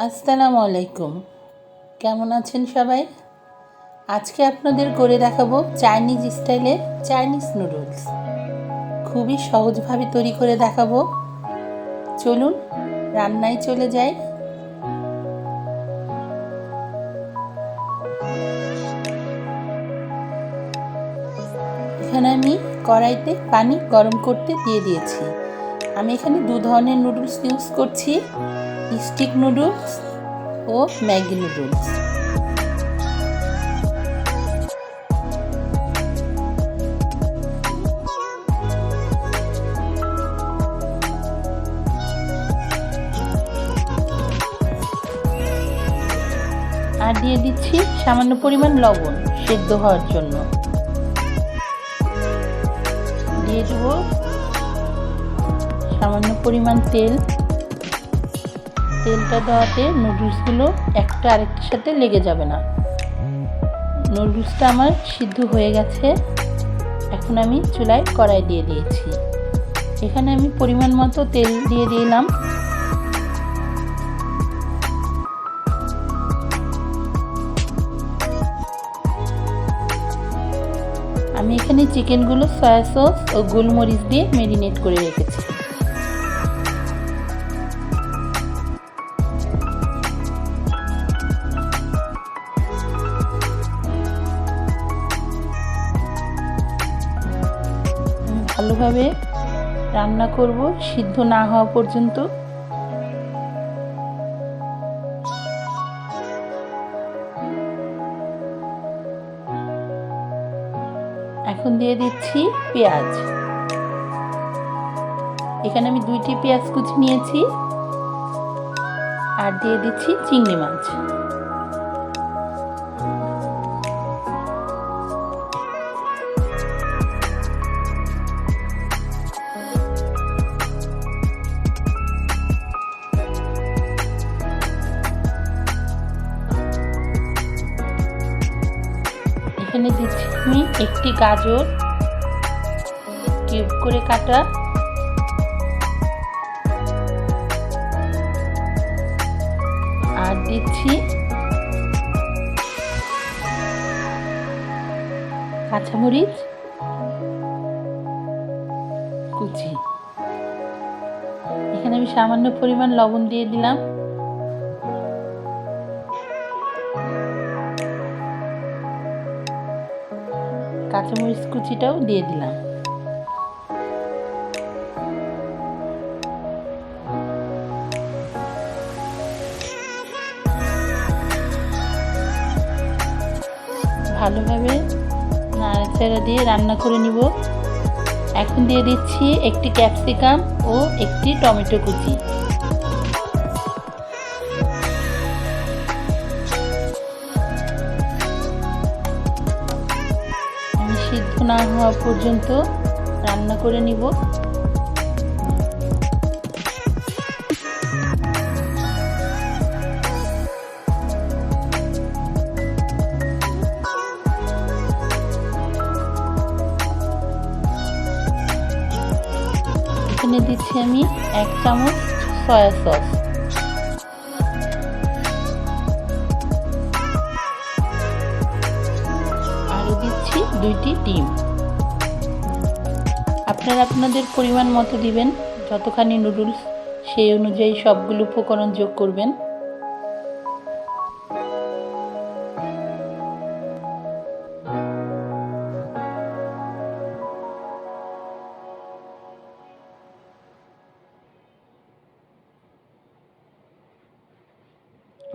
আসসালামু আলাইকুম। কেমন আছেন সবাই? আজকে আপনাদের করে দেখাবো চাইনিজ স্টাইলে চাইনিজ নুডলস। খুবই সহজভাবে তৈরি করে দেখাবো। চলুন রান্নায় চলে যাই। এখানে আমি কড়াইতে পানি গরম করতে দিয়ে দিয়েছি। আমি এখানে দু ধরনের নুডলস ইউজ করছি, স্টিক নুডলস ও ম্যাগি নুডলস। আর দিয়ে দিচ্ছি সামান্য পরিমাণ লবণ সেদ্ধ হওয়ার জন্য। দিয়ে দেবো সামান্য পরিমাণ তেল। তেলটা দেওয়াতে নুডলসগুলো একটা আরেকটার সাথে লেগে যাবে না। নুডলসটা আমার সিদ্ধ হয়ে গেছে। এখন আমি চুলায় কড়াই দিয়ে দিয়েছি। এখানে আমি পরিমাণ মতো তেল দিয়ে দিলাম। আমি এখানে চিকেনগুলো সয়া সস ও গোলমরিচ দিয়ে ম্যারিনেট করে রেখেছি। ভালোভাবে রান্না করব সিদ্ধ না হওয়া পর্যন্ত। এখন দিয়ে দিচ্ছি পেঁয়াজ। এখানে আমি 2টি পেঁয়াজ কুচি নিয়েছি। আর দিয়ে দিচ্ছি চিংড়ি মাছ। এখানে দিচ্ছি আমি একটি গাজর কিউব করে কাটা, আর দিচ্ছি কাঁচামরিচ কুচি। এখানে আমি সামান্য পরিমাণ লবণ দিয়ে দিলাম। কাঁচামরিচ কুচিটাও দিয়ে দিলাম। ভালোভাবে নাড়াচাড়া দিয়ে রান্না করে নিব। এখন দিয়ে দিচ্ছি একটি ক্যাপসিকাম ও একটি টমেটো কুচি। আমি সিদ্ধ না হওয়া পর্যন্ত রান্না করে নিব। এখানে দিচ্ছি আমি 1 চামচ সয়া সস। আরও দিচ্ছি 2টি ডিম। আপনারা আপনাদের পরিমাণ মতো দিবেন, যতখানি নুডলস সেই অনুযায়ী সবগুলো উপকরণ যোগ করবেন।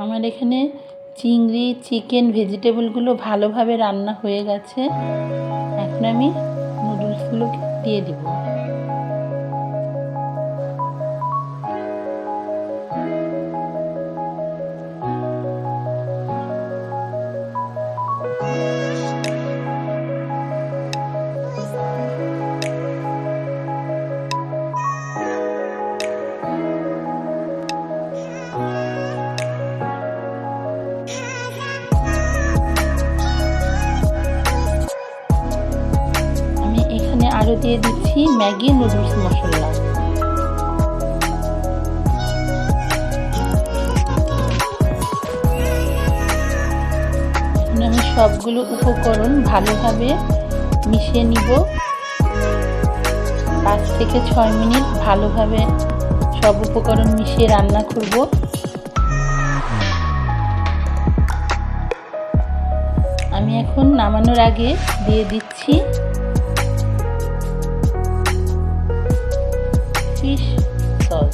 আমার এখানে চিংড়ি, চিকেন, ভেজিটেবলগুলো ভালোভাবে রান্না হয়ে গেছে। এখন আমি নুডলসগুলোকে দিয়ে দেব। আরও দিয়ে দিচ্ছি ম্যাগি নুডলস মশলা। এখন আমি সবগুলো উপকরণ ভালোভাবে মিশিয়ে নিব। 5 থেকে 6 মিনিট ভালোভাবে সব উপকরণ মিশিয়ে রান্না করব। আমি এখন নামানোর আগে দিয়ে দিচ্ছি ফিশ সস।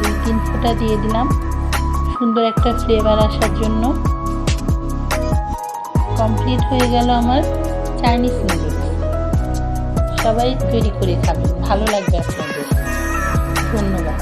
2-3 ফোঁটা দিয়ে দিলাম সুন্দর একটা ফ্লেভার আসার জন্য। কমপ্লিট হয়ে গেল আমার চাইনিজ নুডলস। সবাই তৈরি করে খাবেন, ভালো লাগবে আপনাদের। ধন্যবাদ।